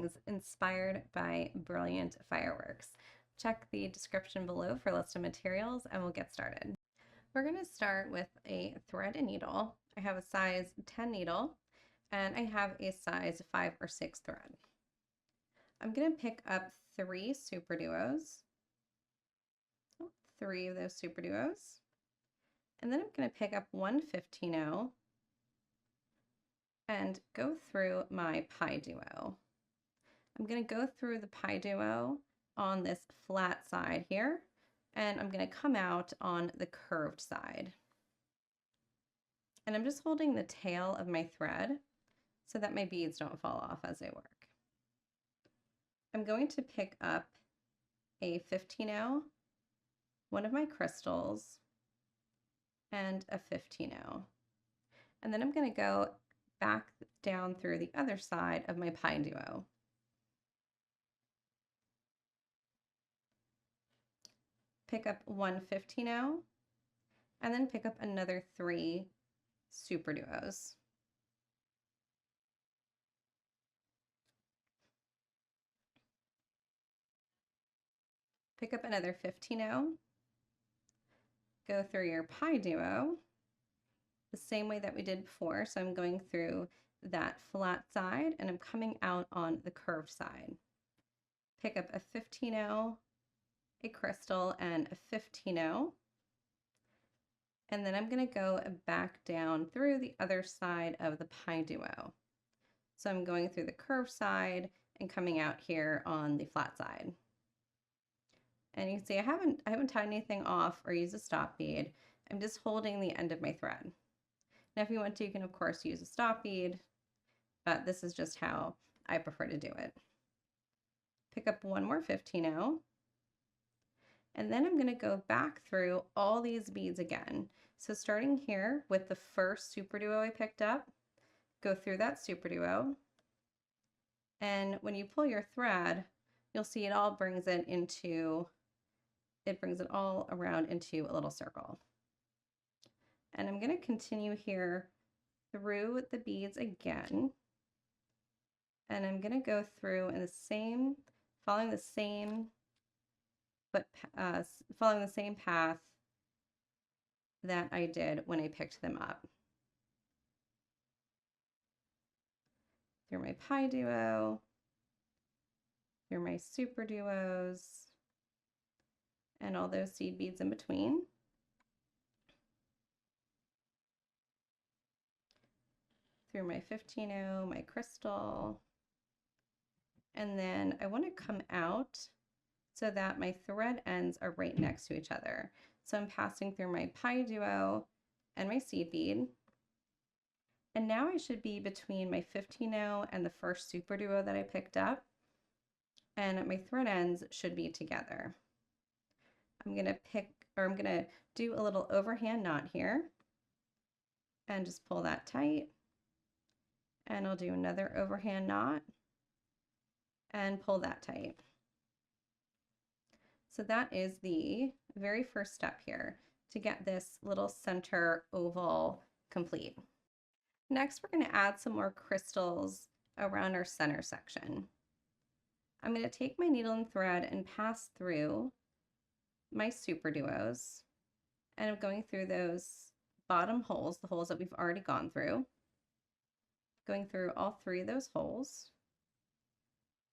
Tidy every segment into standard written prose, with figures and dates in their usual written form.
is inspired by brilliant fireworks. Check the description below for a list of materials and we'll get started. We're going to start with a thread and needle. I have a size 10 needle and I have a size 5 or 6 thread. I'm going to pick up 3 SuperDuos, 3 of those SuperDuos, and then I'm going to pick up one 15-0 and go through my PieDuo. I'm going to go through the PieDuo on this flat side here, and I'm going to come out on the curved side. And I'm just holding the tail of my thread so that my beads don't fall off as I work. I'm going to pick up a 15-0, one of my crystals, and a 15-0. And then I'm going to go back down through the other side of my PieDuo. Pick up one 15-0, and then pick up another 3 SuperDuos. Pick up another 15-0, go through your PieDuo the same way that we did before. So I'm going through that flat side and I'm coming out on the curved side. Pick up a 15-0, a crystal, and a 15-0. And then I'm going to go back down through the other side of the PieDuo. So I'm going through the curved side and coming out here on the flat side. And you can see I haven't tied anything off or used a stop bead. I'm just holding the end of my thread. Now if you want to, you can of course use a stop bead, but this is just how I prefer to do it. Pick up one more 15-0, and then I'm going to go back through all these beads again. So starting here with the first SuperDuo I picked up, go through that SuperDuo, and when you pull your thread, you'll see it all brings it all around into a little circle. And I'm going to continue here through the beads again. And I'm going to go through in the same, following the same path that I did when I picked them up. Through my PieDuo, through my SuperDuos, and all those seed beads in between. Through my 15-0, my crystal, and then I want to come out so that my thread ends are right next to each other. So I'm passing through my PieDuo and my seed bead, and now I should be between my 15-0 and the first SuperDuo that I picked up, and my thread ends should be together. I'm going to do a little overhand knot here and just pull that tight. And I'll do another overhand knot and pull that tight. So that is the very first step here to get this little center oval complete. Next, we're going to add some more crystals around our center section. I'm going to take my needle and thread and pass through my SuperDuos, and I'm going through those bottom holes, the holes that we've already gone through. Going through all 3 of those holes,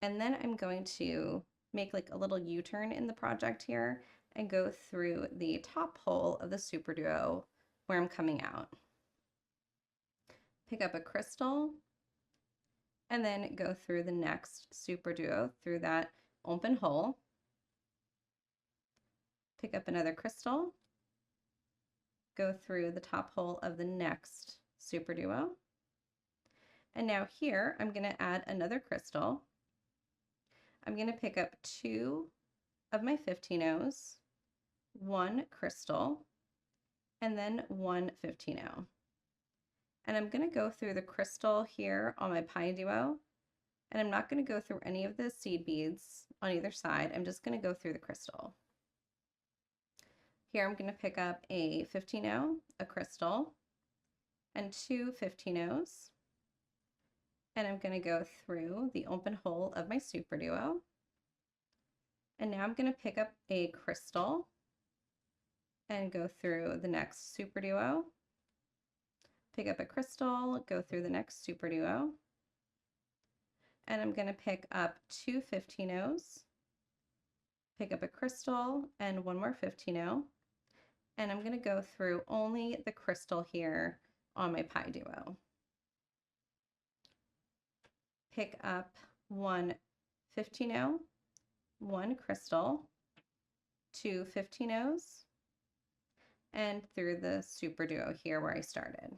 and then I'm going to make like a little U-turn in the project here and go through the top hole of the SuperDuo where I'm coming out. Pick up a crystal and then go through the next SuperDuo through that open hole. Pick up another crystal, go through the top hole of the next SuperDuo. And now here, I'm going to add another crystal. I'm going to pick up 2 of my 15-0s, 1 crystal, and then 1 15-0. And I'm going to go through the crystal here on my PieDuo, and I'm not going to go through any of the seed beads on either side. I'm just going to go through the crystal. Here I'm going to pick up a 15-0, a crystal, and 2 15-0s. And I'm going to go through the open hole of my SuperDuo. And now I'm going to pick up a crystal and go through the next SuperDuo. Pick up a crystal, go through the next SuperDuo. And I'm going to pick up two 15-0s, pick up a crystal and one more 15-0. And I'm going to go through only the crystal here on my PieDuo. Pick up one 15-0, one crystal, two 15-0s, and through the SuperDuo here where I started.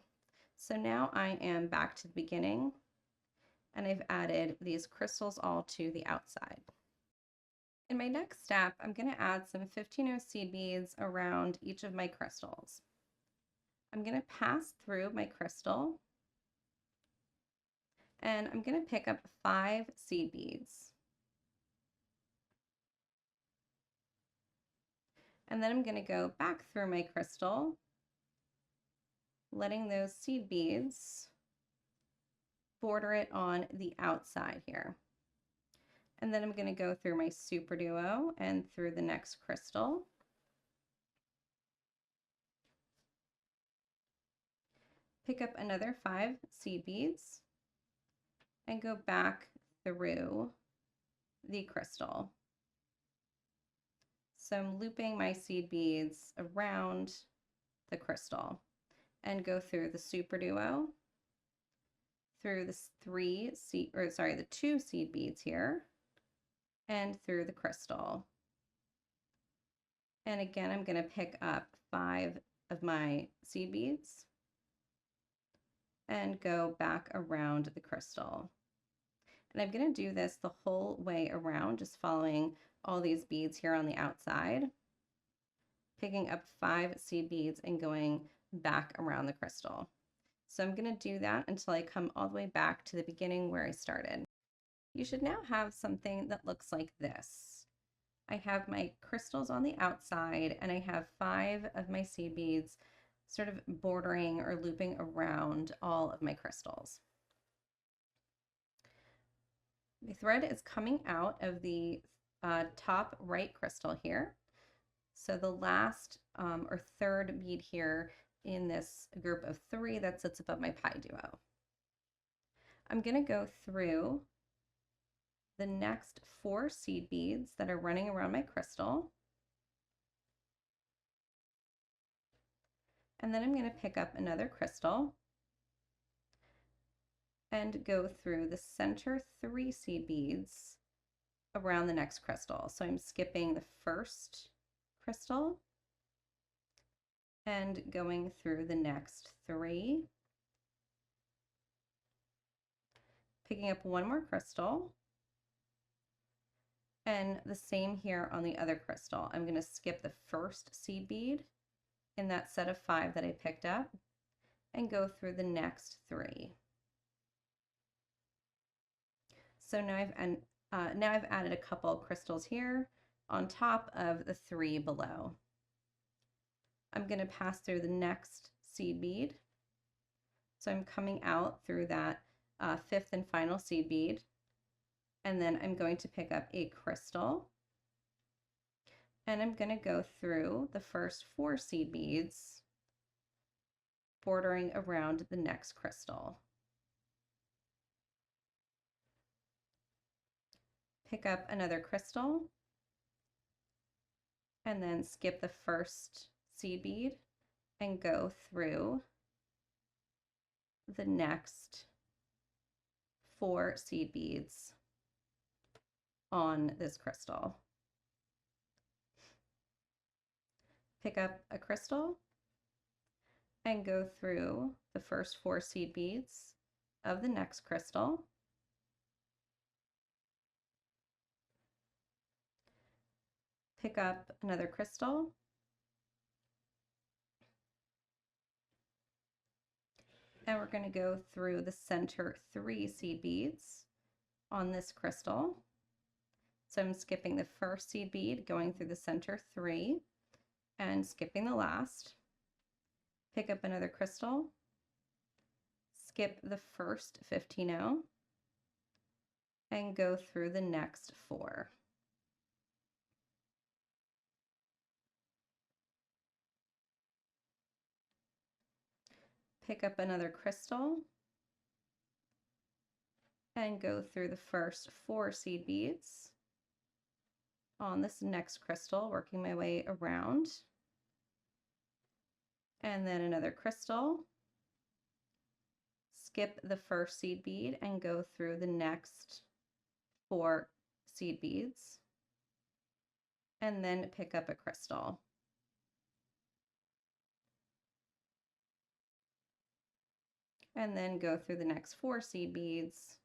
So now I am back to the beginning, and I've added these crystals all to the outside. In my next step, I'm going to add some 15-0 seed beads around each of my crystals. I'm going to pass through my crystal, and I'm going to pick up 5 seed beads. And then I'm going to go back through my crystal, letting those seed beads border it on the outside here. And then I'm going to go through my SuperDuo and through the next crystal. Pick up another 5 seed beads and go back through the crystal. So I'm looping my seed beads around the crystal and go through the SuperDuo, through the 2 seed beads here, and through the crystal. And again, I'm going to pick up 5 of my seed beads and go back around the crystal. And I'm going to do this the whole way around, just following all these beads here on the outside, picking up 5 seed beads and going back around the crystal. So I'm going to do that until I come all the way back to the beginning where I started. You should now have something that looks like this. I have my crystals on the outside, and I have 5 of my seed beads sort of bordering or looping around all of my crystals. The thread is coming out of the top right crystal here. So the last or third bead here in this group of 3 that sits above my PieDuo. I'm going to go through the next 4 seed beads that are running around my crystal. And then I'm going to pick up another crystal and go through the center 3 seed beads around the next crystal. So I'm skipping the first crystal and going through the next 3, picking up one more crystal, and the same here on the other crystal. I'm going to skip the first seed bead in that set of 5 that I picked up and go through the next 3. So now I've added a couple crystals here on top of the 3 below. I'm going to pass through the next seed bead. So I'm coming out through that 5th and final seed bead, and then I'm going to pick up a crystal, and I'm going to go through the first 4 seed beads, bordering around the next crystal. Pick up another crystal, and then skip the first seed bead and go through the next 4 seed beads on this crystal. Pick up a crystal and go through the first 4 seed beads of the next crystal. Pick up another crystal and we're going to go through the center 3 seed beads on this crystal. So I'm skipping the first seed bead, going through the center 3 and skipping the last. Pick up another crystal, skip the first 15-0 and go through the next 4. Pick up another crystal and go through the first 4 seed beads on this next crystal, working my way around. And then another crystal. Skip the first seed bead and go through the next 4 seed beads. And then pick up a crystal. And then go through the next 4 seed beads,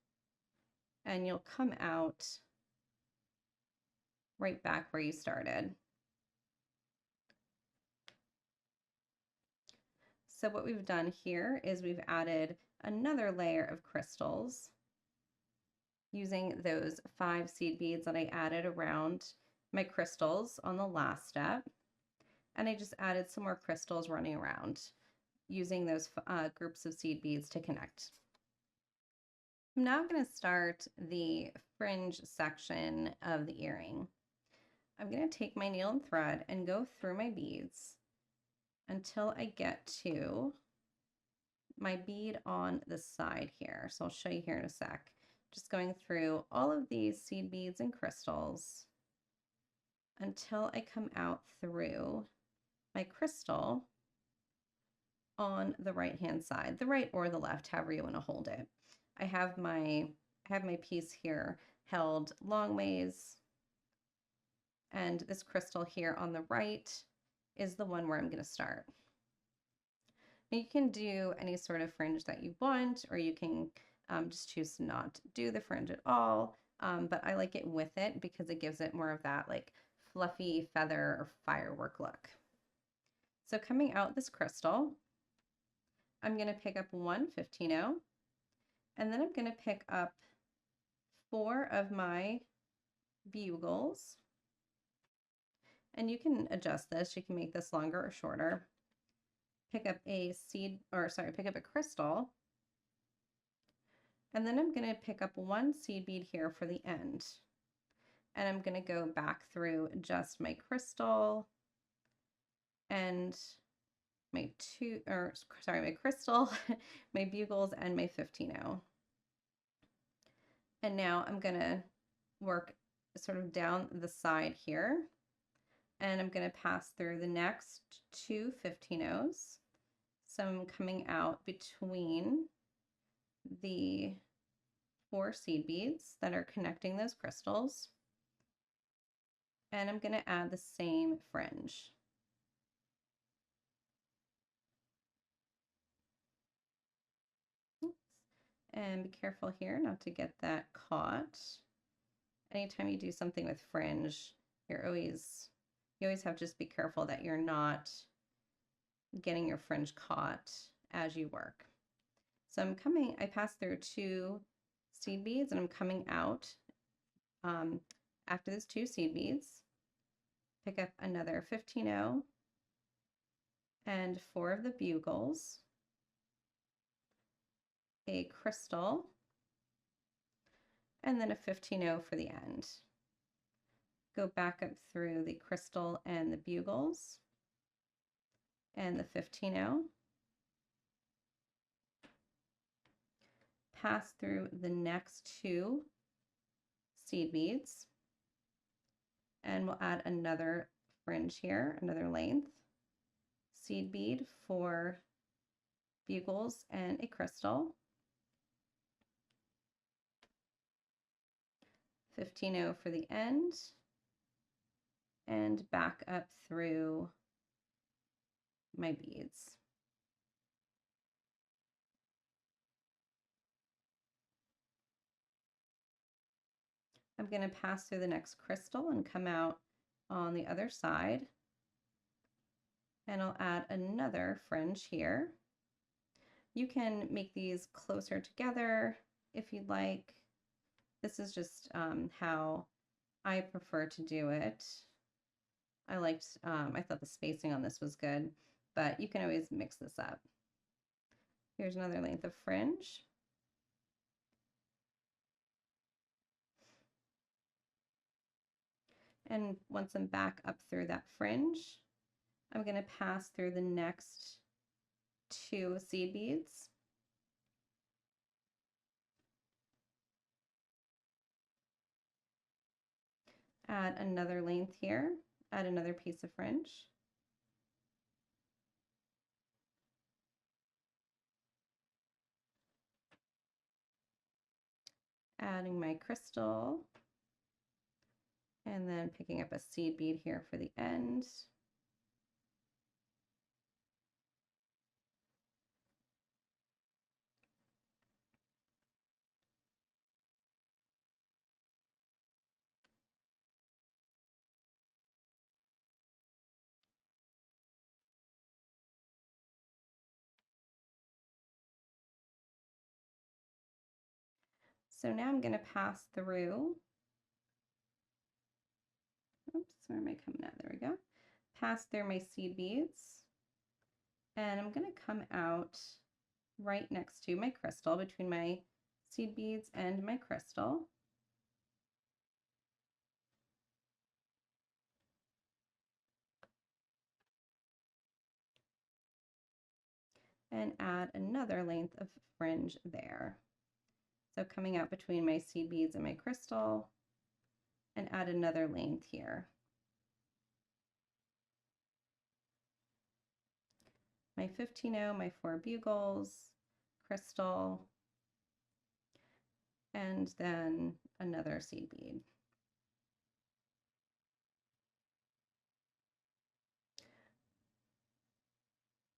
and you'll come out right back where you started. So what we've done here is we've added another layer of crystals using those 5 seed beads that I added around my crystals on the last step. And I just added some more crystals running around using those groups of seed beads to connect. I'm now going to start the fringe section of the earring. I'm going to take my needle and thread and go through my beads until I get to my bead on the side here. So I'll show you here in a sec. Just going through all of these seed beads and crystals until I come out through my crystal on the right hand side, the right or the left, however you want to hold it. I have my piece here held long ways, and this crystal here on the right is the one where I'm going to start. Now you can do any sort of fringe that you want, or you can just choose to not do the fringe at all, but I like it with it because it gives it more of that like fluffy feather or firework look. So coming out this crystal, I'm going to pick up 1 15-0, and then I'm going to pick up 4 of my bugles. And you can adjust this. You can make this longer or shorter. Pick up a crystal. And then I'm going to pick up 1 seed bead here for the end. And I'm going to go back through just my crystal and my crystal, my bugles, and my 15-0. And now I'm going to work sort of down the side here, and I'm going to pass through the next 2 15-0s. So I'm coming out between the 4 seed beads that are connecting those crystals, and I'm going to add the same fringe. And be careful here not to get that caught. Anytime you do something with fringe, you always have to just be careful that you're not getting your fringe caught as you work. So I pass through 2 seed beads, and I'm coming out after those 2 seed beads. Pick up another 15-0 and 4 of the bugles, a crystal, and then a 15-0 for the end. Go back up through the crystal and the bugles and the 15-0. Pass through the next 2 seed beads, and we'll add another fringe here, another length, seed bead for bugles and a crystal, 15-0 for the end, and back up through my beads. I'm going to pass through the next crystal and come out on the other side, and I'll add another fringe here. You can make these closer together if you'd like. This is just how I prefer to do it. I thought the spacing on this was good, but you can always mix this up. Here's another length of fringe. And once I'm back up through that fringe, I'm going to pass through the next 2 seed beads. Add another length here, add another piece of fringe. Adding my crystal, and then picking up a seed bead here for the end. So now I'm going to pass through, oops, where am I coming out? There we go. Pass through my seed beads, and I'm going to come out right next to my crystal, between my seed beads and my crystal. And add another length of fringe there. So coming out between my seed beads and my crystal, and add another length here. My 15-0, my 4 bugles, crystal, and then another seed bead.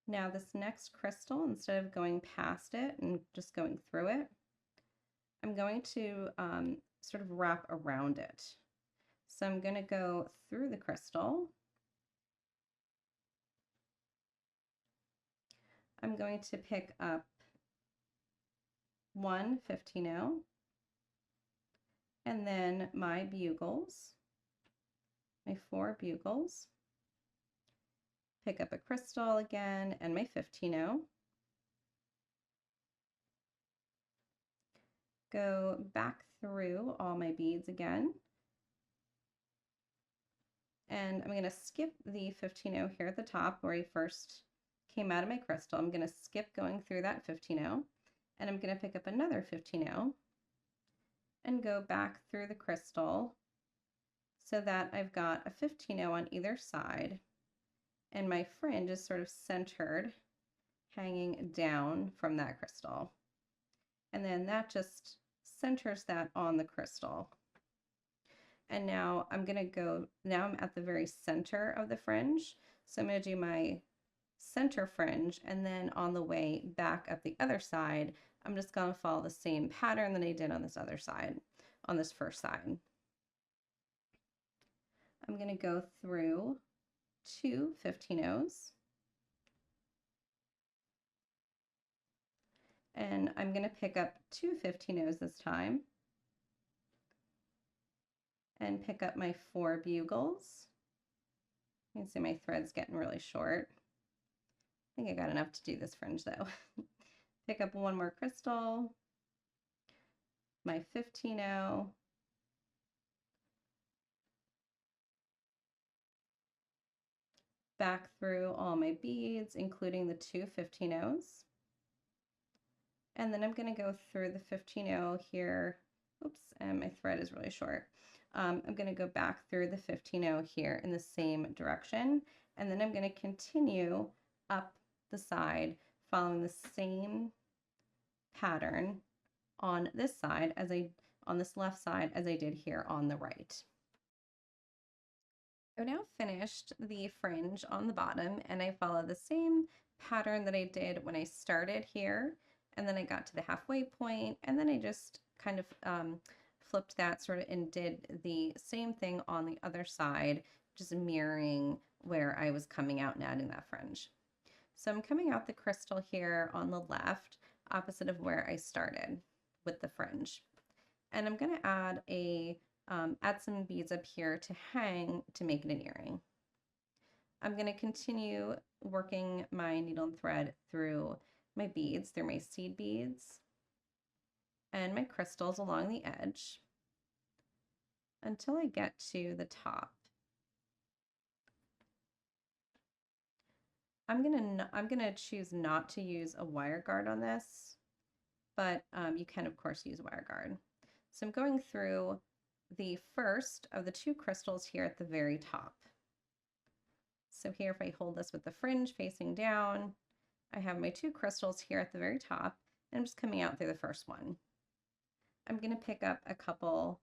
Now this next crystal, instead of going past it and just going through it, I'm going to sort of wrap around it. So I'm going to go through the crystal. I'm going to pick up 1 15-0, and then my bugles, my 4 bugles, pick up a crystal again and my 15-0, go back through all my beads again, and I'm going to skip the 15-0 here at the top where I first came out of my crystal. I'm going to skip going through that 15-0, and I'm going to pick up another 15-0 and go back through the crystal so that I've got a 15-0 on either side, and my fringe is sort of centered, hanging down from that crystal. And then that just centers that on the crystal. And now I'm at the very center of the fringe. So I'm going to do my center fringe, and then on the way back up the other side, I'm just going to follow the same pattern that I did on this other side, on this first side. I'm going to go through 2 15-0s, and I'm going to pick up 2 15-0s this time and pick up my 4 bugles. You can see my thread's getting really short. I think I got enough to do this fringe though. Pick up 1 more crystal, my 15-0, back through all my beads, including the 2 15-0s. And then I'm going to go through the 15-0 here. Oops, and my thread is really short. I'm going to go back through the 15-0 here in the same direction, and then I'm going to continue up the side following the same pattern on this side on this left side as I did here on the right. I've now finished the fringe on the bottom, and I follow the same pattern that I did when I started here, and then I got to the halfway point, and then I just kind of flipped that sort of and did the same thing on the other side, just mirroring where I was coming out and adding that fringe. So I'm coming out the crystal here on the left, opposite of where I started with the fringe. And I'm going to add some beads up here to hang to make it an earring. I'm going to continue working my needle and thread through my beads, through my seed beads and my crystals along the edge until I get to the top. I'm gonna choose not to use a wire guard on this, but you can of course use a wire guard. So I'm going through the first of the 2 crystals here at the very top. So here, if I hold this with the fringe facing down, I have my 2 crystals here at the very top, and I'm just coming out through the first one. I'm going to pick up a couple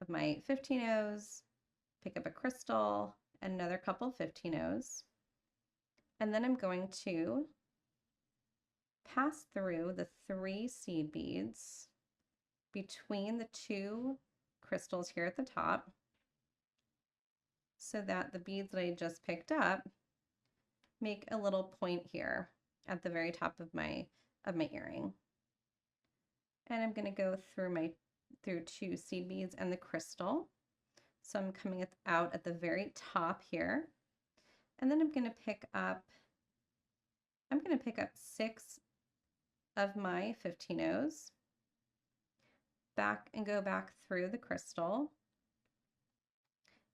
of my 15-0s, pick up a crystal, and another couple 15-0s, and then I'm going to pass through the 3 seed beads between the 2 crystals here at the top, so that the beads that I just picked up make a little point here at the very top of my earring. And I'm going to go through 2 seed beads and the crystal. So I'm coming out at the very top here. And then I'm going to pick up 6 of my 15-0s, go back through the crystal.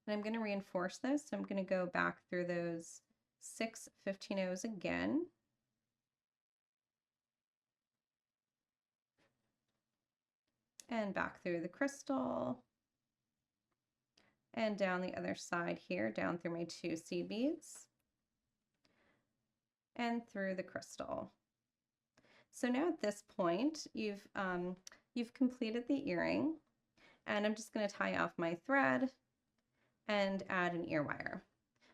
And I'm going to reinforce this. So I'm going to go back through those 6 15-0s again. And back through the crystal. And down the other side here, down through my 2 seed beads. And through the crystal. So now at this point, you've completed the earring. And I'm just going to tie off my thread and add an ear wire.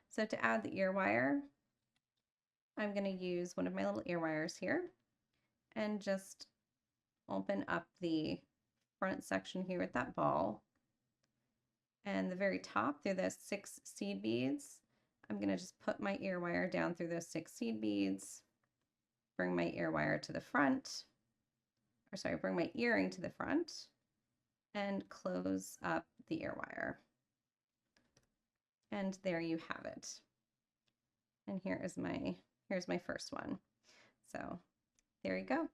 So to add the ear wire, I'm going to use one of my little ear wires here and just open up the front section here with that ball. And the very top through those 6 seed beads, I'm going to just put my ear wire down through those 6 seed beads, bring my ear wire to the front, bring my earring to the front, and close up the ear wire. And there you have it. And here's my first one. So there you go.